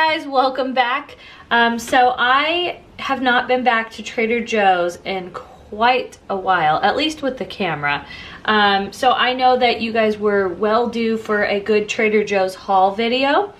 guys, welcome back. So I have not been back to Trader Joe's in quite a while, at least with the camera. So I know that you guys were well due for a good Trader Joe's haul video.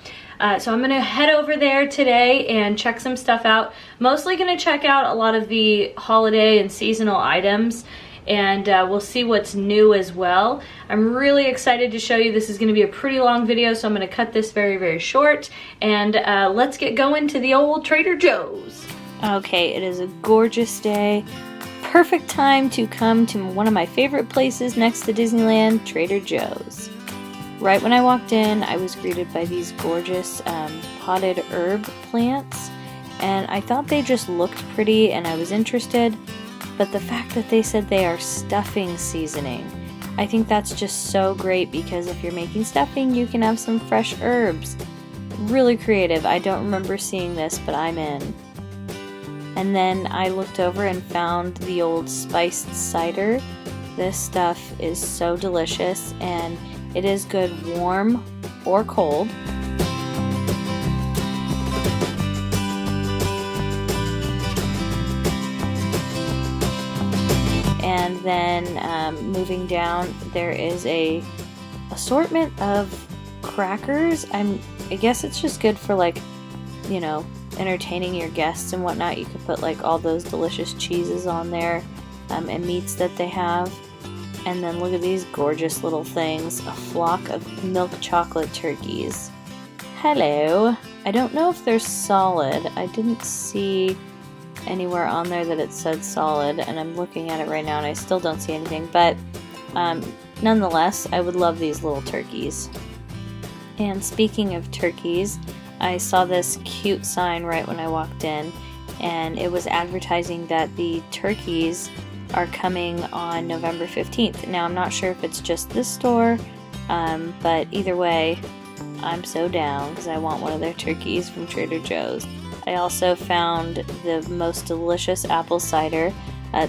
So I'm gonna head over there today and check some stuff out. Mostly gonna check out a lot of the holiday and seasonal items, and we'll see what's new as well. I'm really excited to show you. This is gonna be a pretty long video, so I'm gonna cut this very short, and let's get going to the old Trader Joe's. Okay, it is a gorgeous day. Perfect time to come to one of my favorite places next to Disneyland, Trader Joe's. Right when I walked in, I was greeted by these gorgeous potted herb plants, and I thought they just looked pretty and I was interested. But the fact that they said they are stuffing seasoning, I think that's just so great, because if you're making stuffing, you can have some fresh herbs. Really creative. I don't remember seeing this, but I'm in. And then I looked over and found the old spiced cider. This stuff is so delicious, and it is good warm or cold. And then moving down, there is a assortment of crackers. I guess it's just good for, like, you know, entertaining your guests and whatnot. You could put like all those delicious cheeses on there and meats that they have. And then look at these gorgeous little things, a flock of milk chocolate turkeys. Hello. I don't know if they're solid. I didn't see anywhere on there that it said solid, and I'm looking at it right now and I still don't see anything, but nonetheless, I would love these little turkeys. And speaking of turkeys, I saw this cute sign right when I walked in, and it was advertising that the turkeys are coming on November 15th. Now, I'm not sure if it's just this store, but either way, I'm so down because I want one of their turkeys from Trader Joe's. I also found the most delicious apple cider.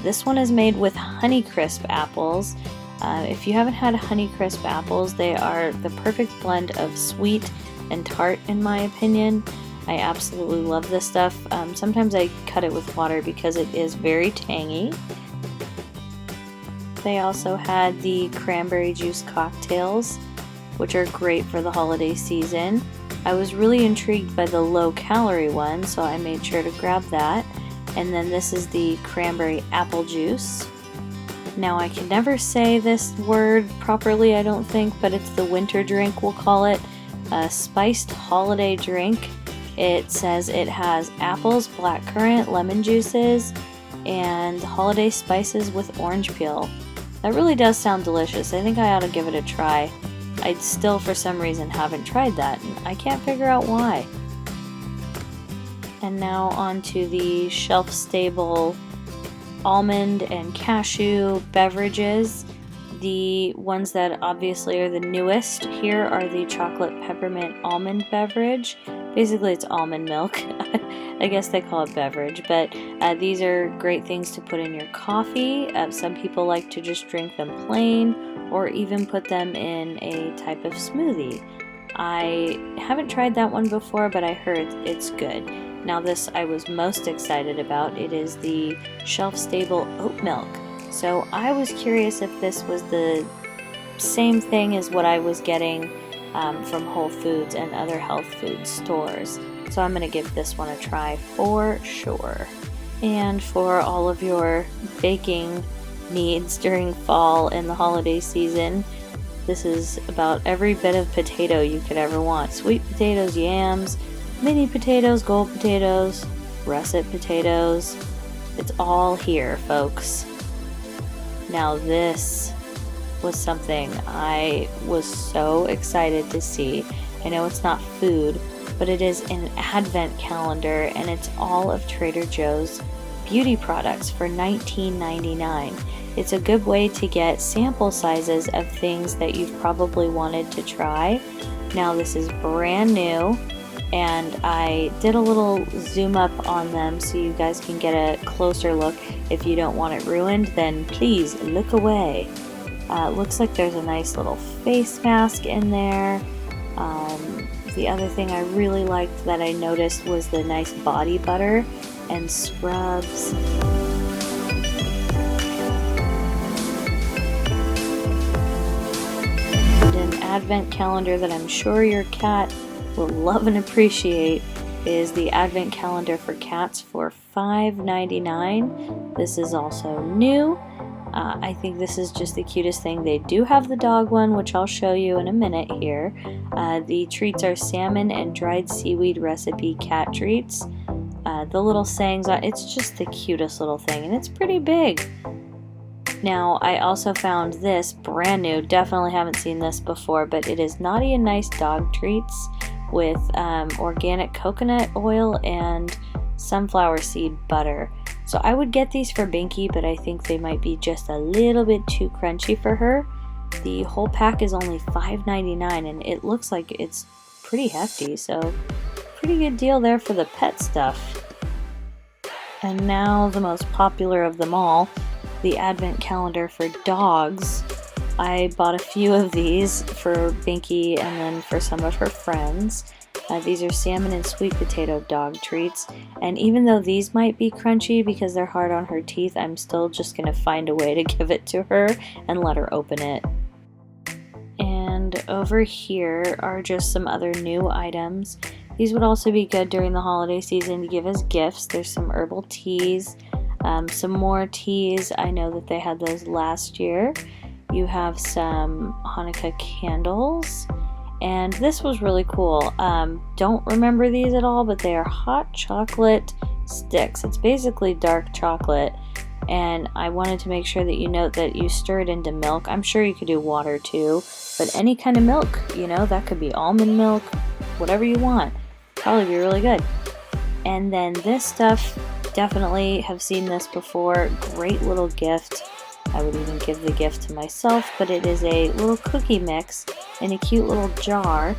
This one is made with Honeycrisp apples. If you haven't had Honeycrisp apples, they are the perfect blend of sweet and tart, in my opinion. I absolutely love this stuff. Sometimes I cut it with water because it is very tangy. They also had the cranberry juice cocktails, which are great for the holiday season. I was really intrigued by the low-calorie one, so I made sure to grab that. And then this is the cranberry apple juice. Now, I can never say this word properly, I don't think, but it's the winter drink, we'll call it. A spiced holiday drink. It says it has apples, blackcurrant, lemon juices, and holiday spices with orange peel. That really does sound delicious. I think I ought to give it a try. I still, for some reason, haven't tried that, and I can't figure out why. And now on to the shelf-stable almond and cashew beverages. The ones that obviously are the newest here are the chocolate peppermint almond beverage. Basically, it's almond milk. I guess they call it beverage, but these are great things to put in your coffee. Some people like to just drink them plain, or even put them in a type of smoothie. I haven't tried that one before, but I heard it's good. Now, this I was most excited about. It is the shelf-stable oat milk. So I was curious if this was the same thing as what I was getting from Whole Foods and other health food stores. So I'm going to give this one a try for sure. And for all of your baking needs during fall and the holiday season, this is about every bit of potato you could ever want. Sweet potatoes, yams, mini potatoes, gold potatoes, russet potatoes. It's all here, folks. Now, this was something I was so excited to see. I know it's not food, but it is an advent calendar, and it's all of Trader Joe's beauty products for $19.99. It's a good way to get sample sizes of things that you've probably wanted to try. Now, this is brand new, and I did a little zoom up on them so you guys can get a closer look. If you don't want it ruined, then please look away. Looks like there's a nice little face mask in there. The other thing I really liked that I noticed was the nice body butter and scrubs. And an advent calendar that I'm sure your cat will love and appreciate is the advent calendar for cats for $5.99. This is also new. I think this is just the cutest thing. They do have the dog one, which I'll show you in a minute here. The treats are salmon and dried seaweed recipe cat treats. The little sayings, it's just the cutest little thing, and it's pretty big. Now, I also found this brand new, definitely haven't seen this before, but it is Naughty and Nice dog treats with organic coconut oil and sunflower seed butter. So I would get these for Binky, but I think they might be just a little bit too crunchy for her. The whole pack is only $5.99, and it looks like it's pretty hefty, so pretty good deal there for the pet stuff. And now the most popular of them all, the advent calendar for dogs. I bought a few of these for Binky and then for some of her friends. These are salmon and sweet potato dog treats, and even though these might be crunchy because they're hard on her teeth, I'm still just going to find a way to give it to her and let her open it. And over here are just some other new items. These would also be good during the holiday season to give as gifts. There's some herbal teas, some more teas. I know that they had those last year. You have some Hanukkah candles. And this was really cool. Don't remember these at all, but they are hot chocolate sticks. It's basically dark chocolate, and I wanted to make sure that you note that you stir it into milk. I'm sure you could do water too, but any kind of milk, you know, that could be almond milk, whatever you want. Probably be really good. And then this stuff, definitely have seen this before. Great little gift. I would even give the gift to myself, but it is a little cookie mix in a cute little jar.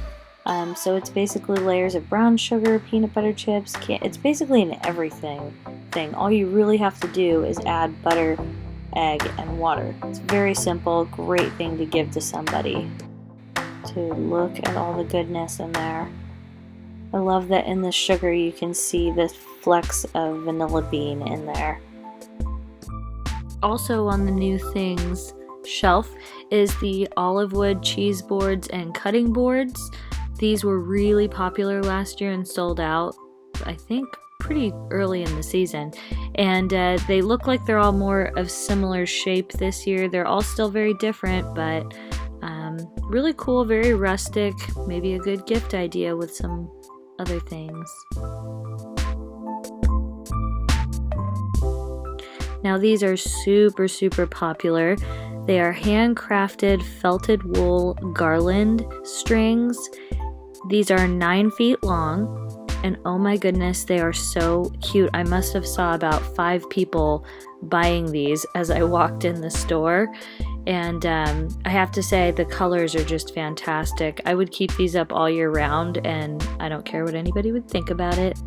So it's basically layers of brown sugar, peanut butter chips. It's basically an everything thing. All you really have to do is add butter, egg, and water. It's very simple, great thing to give to somebody. To look at all the goodness in there. I love that in the sugar you can see the flecks of vanilla bean in there. Also on the new things shelf is the olive wood cheese boards and cutting boards. These were really popular last year and sold out, I think, pretty early in the season. And they look like they're all more of similar shape this year. They're all still very different, but really cool, very rustic, maybe a good gift idea with some other things. Now these are super popular. They are handcrafted felted wool garland strings. These are 9 feet long, and oh my goodness, they are so cute. I must have saw about 5 people buying these as I walked in the store, and I have to say the colors are just fantastic. I would keep these up all year round, and I don't care what anybody would think about it.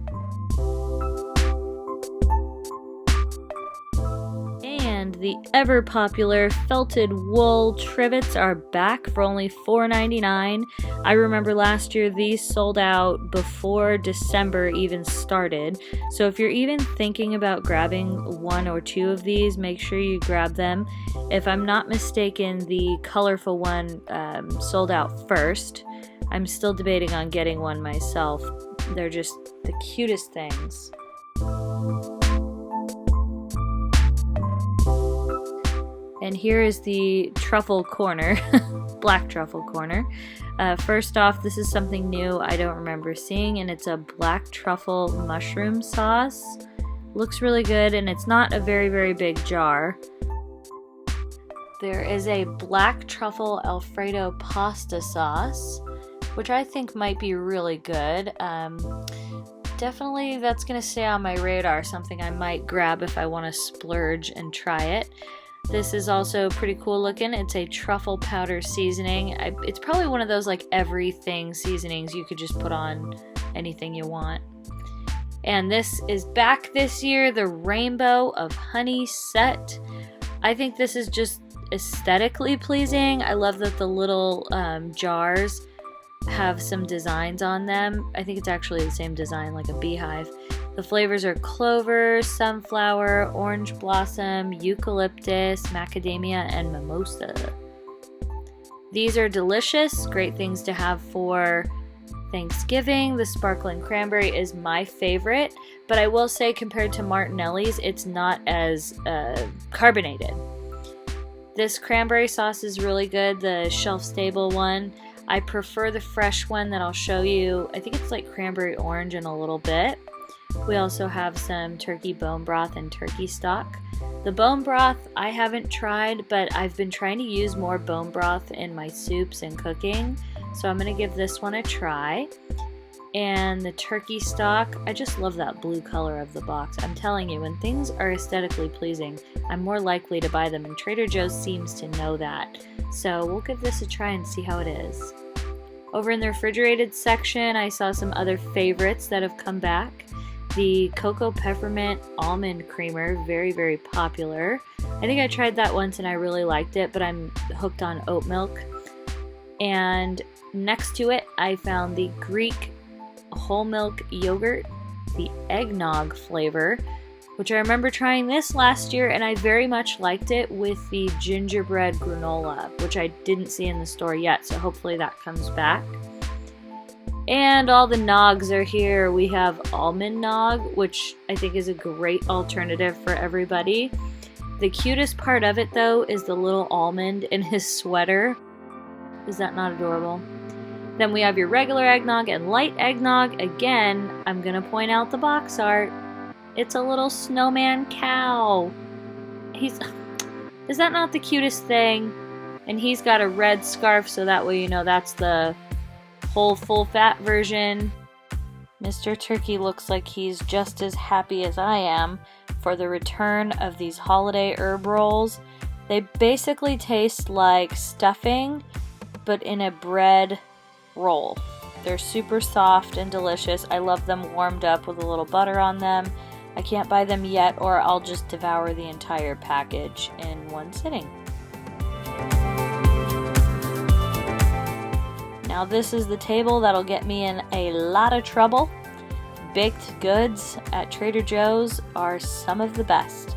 The ever popular felted wool trivets are back for only $4.99. I remember last year these sold out before December even started. So if you're even thinking about grabbing 1 or 2 of these, make sure you grab them. If I'm not mistaken, the colorful one sold out first. I'm still debating on getting one myself. They're just the cutest things. And here is the truffle corner, black truffle corner. First off, this is something new I don't remember seeing, and it's a black truffle mushroom sauce. Looks really good, and it's not a very big jar. There is a black truffle Alfredo pasta sauce, which I think might be really good. Definitely that's going to stay on my radar, something I might grab if I want to splurge and try it. This is also pretty cool looking. It's a truffle powder seasoning. It's probably one of those like everything seasonings you could just put on anything you want. And this is back this year, the Rainbow of Honey set. I think this is just aesthetically pleasing. I love that the little jars have some designs on them. I think it's actually the same design, like a beehive. The flavors are clover, sunflower, orange blossom, eucalyptus, macadamia, and mimosa. These are delicious, great things to have for Thanksgiving. The sparkling cranberry is my favorite, but I will say compared to Martinelli's, it's not as carbonated. This cranberry sauce is really good, the shelf-stable one. I prefer the fresh one that I'll show you. I think it's like cranberry orange in a little bit. We also have some turkey bone broth and turkey stock. The bone broth I haven't tried, but I've been trying to use more bone broth in my soups and cooking, so I'm going to give this one a try. And the turkey stock, I just love that blue color of the box. I'm telling you, when things are aesthetically pleasing, I'm more likely to buy them, and Trader Joe's seems to know that. So we'll give this a try and see how it is. Over in the refrigerated section, I saw some other favorites that have come back. The Cocoa Peppermint Almond Creamer, very, very popular. I think I tried that once and I really liked it, but I'm hooked on oat milk. And next to it, I found the Greek whole milk yogurt, the eggnog flavor, which I remember trying this last year and I very much liked it with the gingerbread granola, which I didn't see in the store yet, so hopefully that comes back. And all the nogs are here. We have almond nog, which I think is a great alternative for everybody. The cutest part of it though is the little almond in his sweater. Is that not adorable? Then we have your regular eggnog and light eggnog. Again, I'm gonna point out the box art. It's a little snowman cow. Is that not the cutest thing? And he's got a red scarf, so that way you know that's the whole full fat version. Mr. Turkey looks like he's just as happy as I am for the return of these holiday herb rolls. They basically taste like stuffing, but in a bread roll. They're super soft and delicious. I love them warmed up with a little butter on them. I can't buy them yet, or I'll just devour the entire package in one sitting. Now this is the table that'll get me in a lot of trouble. Baked goods at Trader Joe's are some of the best.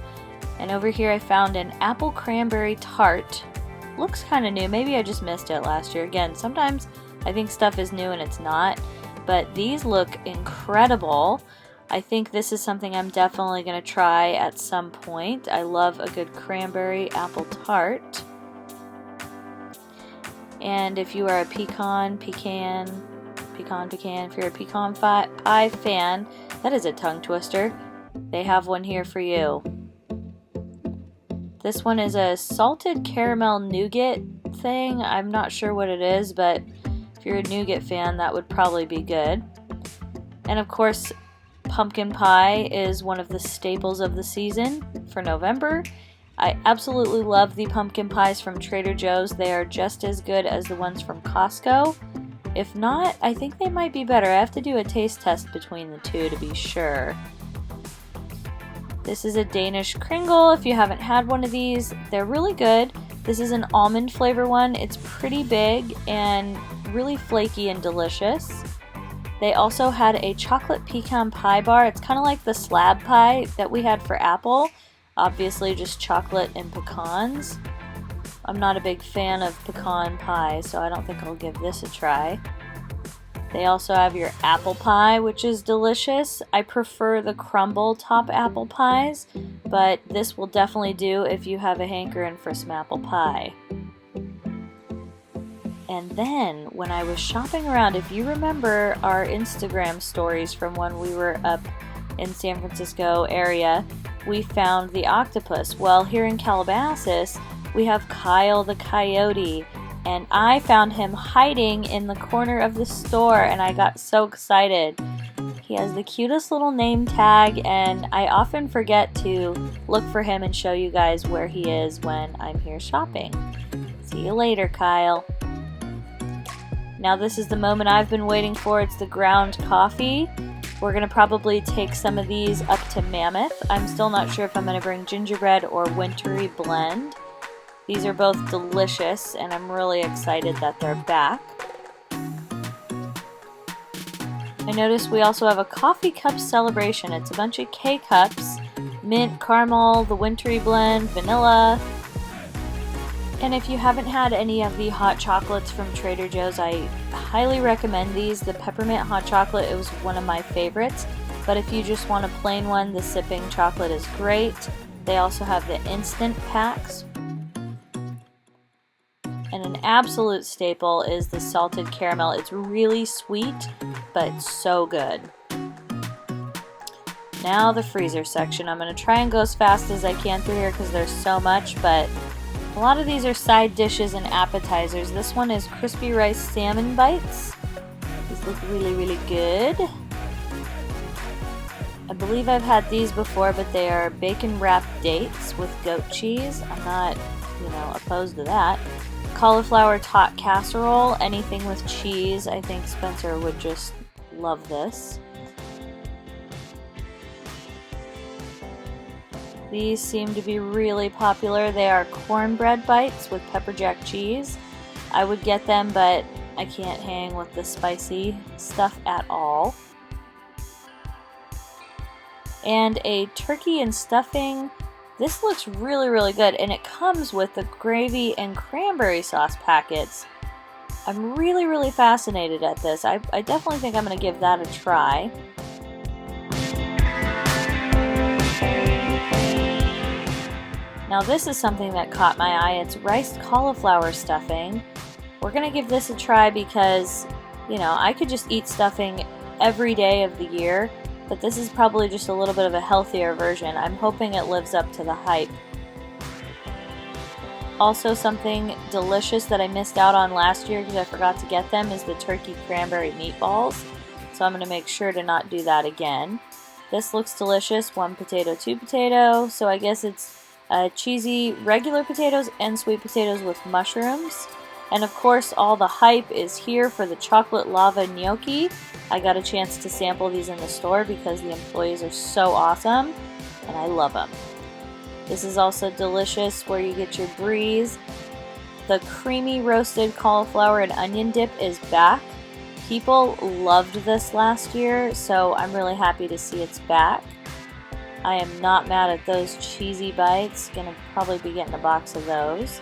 And over here I found an apple cranberry tart. Looks kind of new. Maybe I just missed it last year. Again, sometimes I think stuff is new and it's not. But these look incredible. I think this is something I'm definitely going to try at some point. I love a good cranberry apple tart. And if you are a pecan, if you're a pecan pie fan, that is a tongue twister. They have one here for you. This one is a salted caramel nougat thing. I'm not sure what it is, but if you're a nougat fan, that would probably be good. And of course, pumpkin pie is one of the staples of the season for November. I absolutely love the pumpkin pies from Trader Joe's. They are just as good as the ones from Costco. If not, I think they might be better. I have to do a taste test between the two to be sure. This is a Danish Kringle. If you haven't had one of these, they're really good. This is an almond flavor one. It's pretty big and really flaky and delicious. They also had a chocolate pecan pie bar. It's kind of like the slab pie that we had for Apple. Obviously just chocolate and pecans. I'm not a big fan of pecan pie, so I don't think I'll give this a try. They also have your apple pie, which is delicious. I prefer the crumble top apple pies, but this will definitely do if you have a hankering for some apple pie. And then, when I was shopping around, if you remember our Instagram stories from when we were up in San Francisco area, we found the octopus. Well, here in Calabasas, we have Kyle the coyote, and I found him hiding in the corner of the store, and I got so excited. He has the cutest little name tag, and I often forget to look for him and show you guys where he is when I'm here shopping. See you later, Kyle. Now this is the moment I've been waiting for. It's the ground coffee. We're going to probably take some of these up to Mammoth. I'm still not sure if I'm going to bring gingerbread or wintry blend. These are both delicious, and I'm really excited that they're back. I noticed we also have a coffee cup celebration. It's a bunch of K-cups, mint, caramel, the wintry blend, vanilla. And if you haven't had any of the hot chocolates from Trader Joe's, I highly recommend these. The peppermint hot chocolate, it was one of my favorites. But if you just want a plain one, the sipping chocolate is great. They also have the instant packs. And an absolute staple is the salted caramel. It's really sweet, but so good. Now the freezer section. I'm going to try and go as fast as I can through here because there's so much, but a lot of these are side dishes and appetizers. This one is crispy rice salmon bites. These look really, really good. I believe I've had these before, but they are bacon wrapped dates with goat cheese. I'm not, opposed to that. Cauliflower tot casserole, anything with cheese. I think Spencer would just love this. These seem to be really popular. They are cornbread bites with pepper jack cheese. I would get them, but I can't hang with the spicy stuff at all. And a turkey and stuffing. This looks really, really good, and it comes with the gravy and cranberry sauce packets. I'm really, really fascinated at this. I definitely think I'm going to give that a try. Now this is something that caught my eye. It's riced cauliflower stuffing. We're going to give this a try because, I could just eat stuffing every day of the year. But this is probably just a little bit of a healthier version. I'm hoping it lives up to the hype. Also, something delicious that I missed out on last year because I forgot to get them is the turkey cranberry meatballs. So I'm going to make sure to not do that again. This looks delicious. 1 potato, 2 potato. So I guess it's cheesy regular potatoes and sweet potatoes with mushrooms. And of course, all the hype is here for the chocolate lava gnocchi. I got a chance to sample these in the store because the employees are so awesome, and I love them. This is also delicious where you get your brie. The creamy roasted cauliflower and onion dip is back. People loved this last year, so I'm really happy to see it's back. I am not mad at those cheesy bites. Gonna probably be getting a box of those.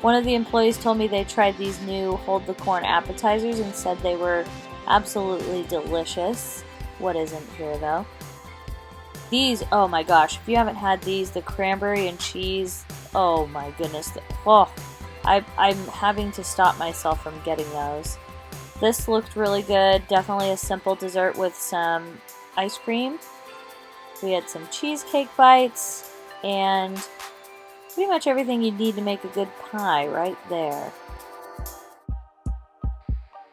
One of the employees told me they tried these new hold the corn appetizers and said they were absolutely delicious. What isn't here though? These, oh my gosh, if you haven't had these, the cranberry and cheese, oh my goodness. I'm having to stop myself from getting those. This looked really good. Definitely a simple dessert with some ice cream. We had some cheesecake bites and pretty much everything you need to make a good pie right there.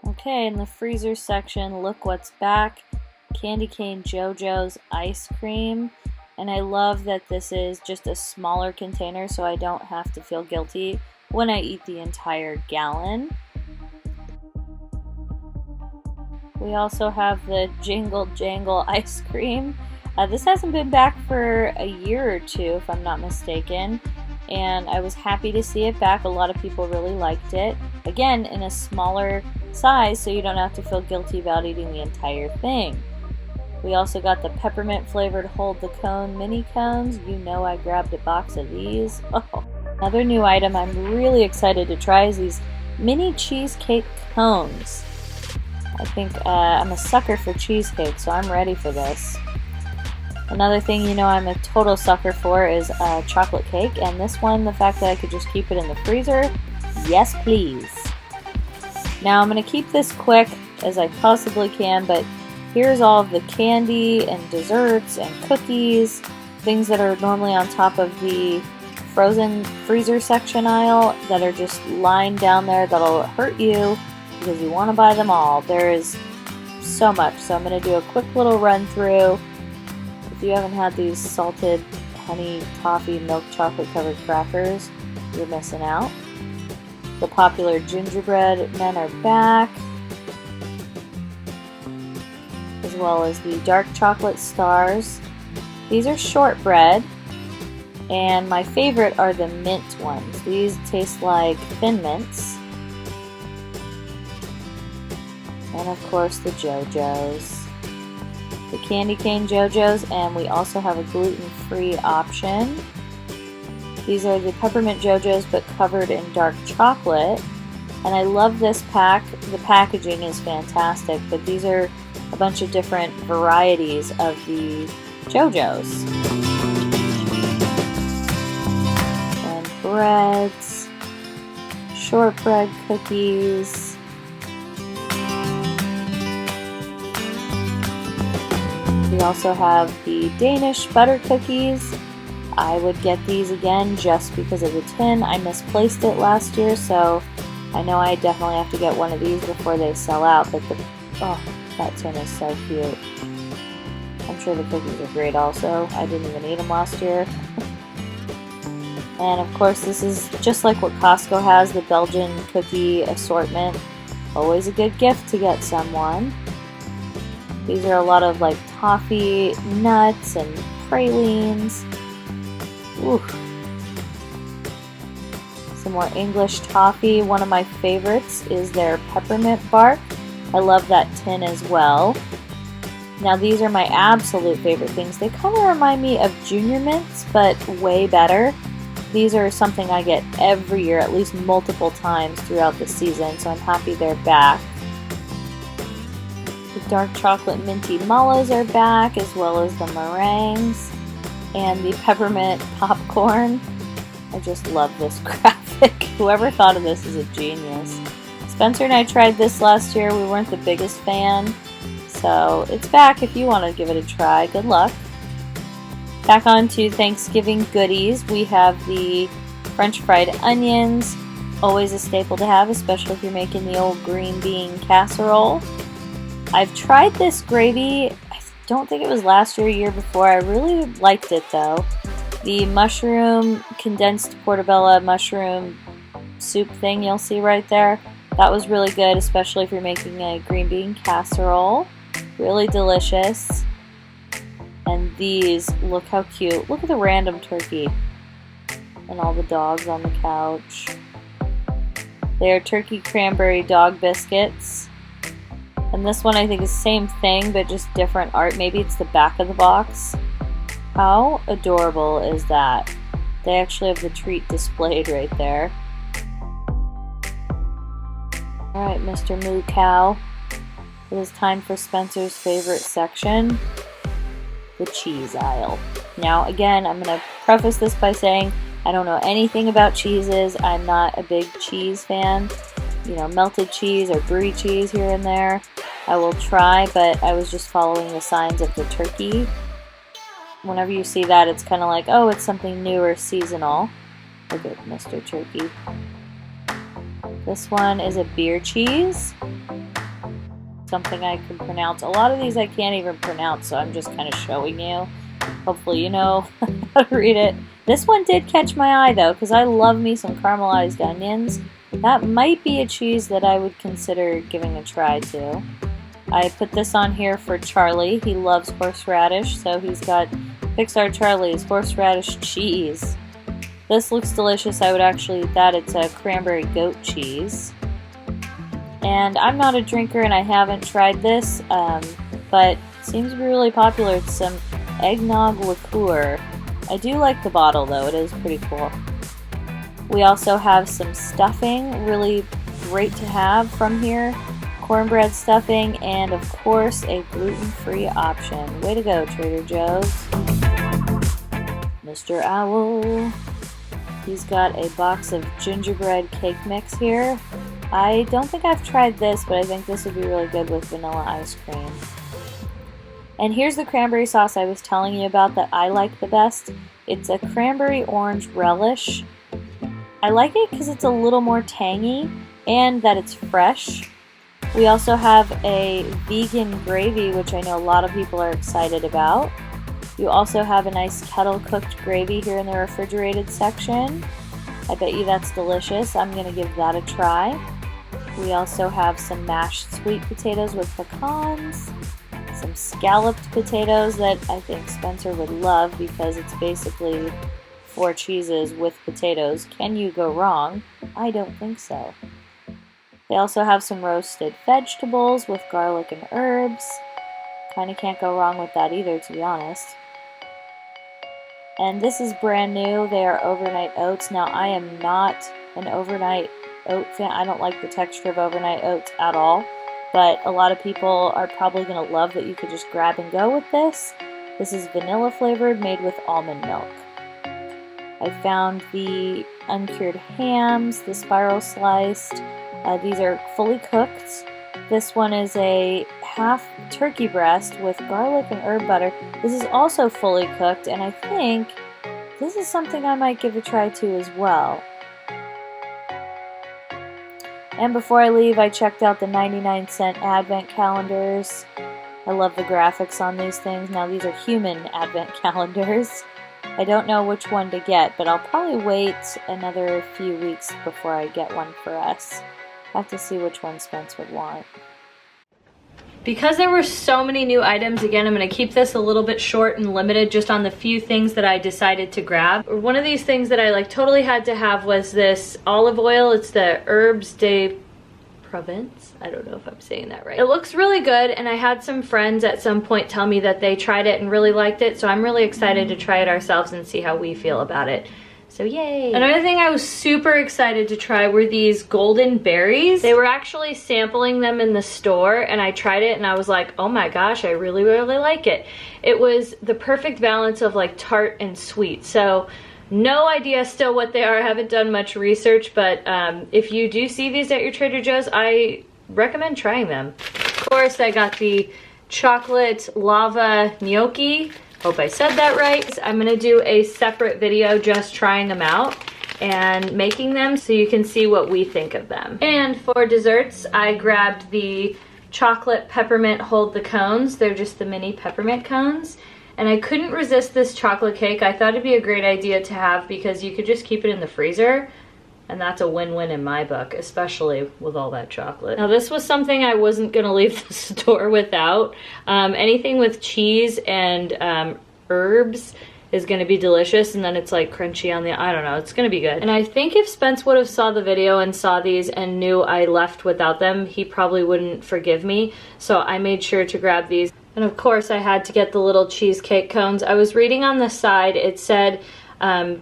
Okay, in the freezer section, look what's back. Candy cane JoJo's ice cream. And I love that this is just a smaller container so I don't have to feel guilty when I eat the entire gallon. We also have the Jingle Jangle ice cream. This hasn't been back for a year or two, if I'm not mistaken. And I was happy to see it back. A lot of people really liked it. Again, in a smaller size, so you don't have to feel guilty about eating the entire thing. We also got the peppermint flavored hold the cone mini cones. I grabbed a box of these. Oh, another new item I'm really excited to try is these mini cheesecake cones. I think I'm a sucker for cheesecake, so I'm ready for this. Another thing I'm a total sucker for is chocolate cake, and this one, the fact that I could just keep it in the freezer, yes please. Now I'm going to keep this quick as I possibly can, but here's all of the candy and desserts and cookies, things that are normally on top of the frozen freezer section aisle that are just lying down there that'll hurt you because you want to buy them all. There is so much, so I'm going to do a quick little run through. If you haven't had these salted honey toffee milk chocolate covered crackers, you're missing out. The popular gingerbread men are back, as well as the dark chocolate stars. These are shortbread, and my favorite are the mint ones. These taste like Thin Mints. And of course the JoJo's. the candy cane JoJo's, and we also have a gluten-free option. These are the peppermint JoJo's but covered in dark chocolate. And I love this pack. The packaging is fantastic, but these are a bunch of different varieties of the JoJo's. And breads, shortbread cookies, we also have the Danish butter cookies. I would get these again just because of the tin. I misplaced it last year, so I know I definitely have to get one of these before they sell out, but that tin is so cute. I'm sure the cookies are great also. I didn't even eat them last year. And of course, this is just like what Costco has, the Belgian cookie assortment. Always a good gift to get someone. These are a lot of like toffee nuts and pralines. Ooh. Some more English toffee. One of my favorites is their peppermint bark. I love that tin as well. Now these are my absolute favorite things. They kind of remind me of Junior Mints, but way better. These are something I get every year, at least multiple times throughout the season, so I'm happy they're back. The dark chocolate minty mallows are back, as well as the meringues and the peppermint popcorn. I just love this graphic. Whoever thought of this is a genius. Spencer and I tried this last year. We weren't the biggest fan, so it's back if you want to give it a try. Good luck. Back on to Thanksgiving goodies. We have the French fried onions, always a staple to have, especially if you're making the old green bean casserole. I've tried this gravy. I don't think it was last year or year before. I really liked it though. The mushroom, condensed portobello mushroom soup thing you'll see right there. That was really good, especially if you're making a green bean casserole. Really delicious. And these, look how cute. Look at the random turkey. And all the dogs on the couch. They are turkey cranberry dog biscuits. And this one I think is the same thing, but just different art. Maybe it's the back of the box. How adorable is that? They actually have the treat displayed right there. Alright, Mr. Moo Cow. It is time for Spencer's favorite section, the cheese aisle. Now, again, I'm going to preface this by saying I don't know anything about cheeses. I'm not a big cheese fan. You know, melted cheese or brie cheese here and there. I will try, but I was just following the signs of the turkey. Whenever you see that, it's kind of like, oh, it's something new or seasonal. Look at Mr. Turkey. This one is a beer cheese. Something I can pronounce. A lot of these I can't even pronounce, so I'm just kind of showing you. Hopefully you know how to read it. This one did catch my eye, though, because I love me some caramelized onions. That might be a cheese that I would consider giving a try to. I put this on here for Charlie. He loves horseradish, so he's got Pixar Charlie's horseradish cheese. This looks delicious. I would actually eat that. It's a cranberry goat cheese. And I'm not a drinker and I haven't tried this, but it seems to be really popular. It's some eggnog liqueur. I do like the bottle though. It is pretty cool. We also have some stuffing, really great to have from here. Cornbread stuffing, and of course a gluten-free option. Way to go, Trader Joe's. Mr. Owl. He's got a box of gingerbread cake mix here. I don't think I've tried this, but I think this would be really good with vanilla ice cream. And here's the cranberry sauce I was telling you about that I like the best. It's a cranberry orange relish. I like it because it's a little more tangy and that it's fresh. We also have a vegan gravy, which I know a lot of people are excited about. You also have a nice kettle-cooked gravy here in the refrigerated section. I bet you that's delicious. I'm going to give that a try. We also have some mashed sweet potatoes with pecans, some scalloped potatoes that I think Spencer would love because it's basically 4 cheeses with potatoes. Can you go wrong? I don't think so. They also have some roasted vegetables with garlic and herbs, Kind of can't go wrong with that either, to be honest. And this is brand new. They are overnight oats. Now, I am not an overnight oat fan. I don't like the texture of overnight oats at all. But a lot of people are probably going to love that you could just grab and go with this. This is vanilla flavored, made with almond milk. I found the uncured hams, the spiral sliced. These are fully cooked. This one is a half turkey breast with garlic and herb butter. This is also fully cooked, and I think this is something I might give a try to as well. And before I leave, I checked out the 99-cent advent calendars. I love the graphics on these things. Now, these are human advent calendars. I don't know which one to get, but I'll probably wait another few weeks before I get one for us. I have to see which one Spence would want. Because there were so many new items, again, I'm going to keep this a little bit short and limited just on the few things that I decided to grab. One of these things that I like totally had to have was this olive oil. It's the Herbes de Provence. I don't know if I'm saying that right. It looks really good, and I had some friends at some point tell me that they tried it and really liked it, so I'm really excited to try it ourselves and see how we feel about it. So yay. Another thing I was super excited to try were these golden berries. They were actually sampling them in the store, and I tried it and I was like, oh my gosh, I really, really like it. It was the perfect balance of like tart and sweet. So no idea still what they are. I haven't done much research, but if you do see these at your Trader Joe's, I recommend trying them. Of course, I got the chocolate lava gnocchi. Hope I said that right. I'm gonna do a separate video just trying them out and making them so you can see what we think of them. And for desserts, I grabbed the chocolate peppermint hold the cones. They're just the mini peppermint cones. And I couldn't resist this chocolate cake. I thought it'd be a great idea to have because you could just keep it in the freezer. And that's a win-win in my book, especially with all that chocolate. Now, this was something I wasn't gonna leave the store without. Anything with cheese and herbs is gonna be delicious, and then it's like crunchy on the, I don't know, it's gonna be good. And I think if Spence would have saw the video and saw these and knew I left without them, he probably wouldn't forgive me. So I made sure to grab these. And of course, I had to get the little cheesecake cones. I was reading on the side, it said,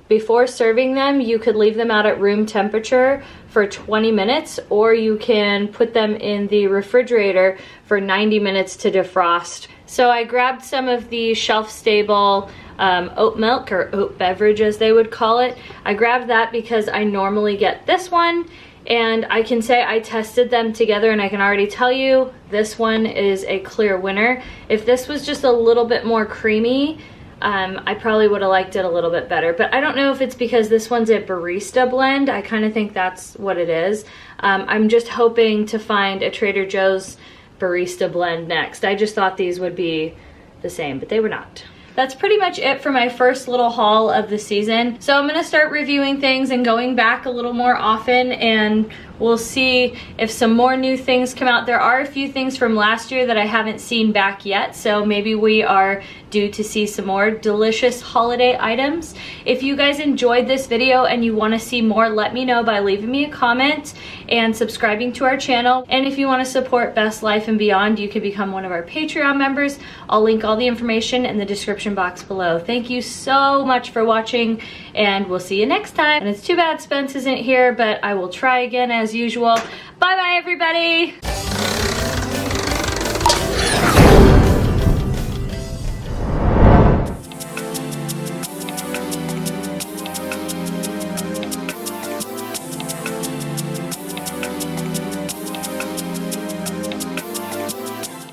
before serving them, you could leave them out at room temperature for 20 minutes, or you can put them in the refrigerator for 90 minutes to defrost. So I grabbed some of the shelf-stable oat milk, or oat beverage as they would call it. I grabbed that because I normally get this one, and I can say I tested them together, and I can already tell you this one is a clear winner. If this was just a little bit more creamy, I probably would have liked it a little bit better, but I don't know if it's because this one's a barista blend. I kind of think that's what it is. I'm just hoping to find a Trader Joe's barista blend next. I just thought these would be the same, but they were not. That's pretty much it for my first little haul of the season. So I'm gonna start reviewing things and going back a little more often, and we'll see if some more new things come out. There are a few things from last year that I haven't seen back yet, so maybe we are due to see some more delicious holiday items. If you guys enjoyed this video and you want to see more, let me know by leaving me a comment and subscribing to our channel. And if you want to support Best Life and Beyond, you can become one of our Patreon members. I'll link all the information in the description box below. Thank you so much for watching, and we'll see you next time. And it's too bad Spence isn't here, but I will try again as usual. Bye bye, everybody.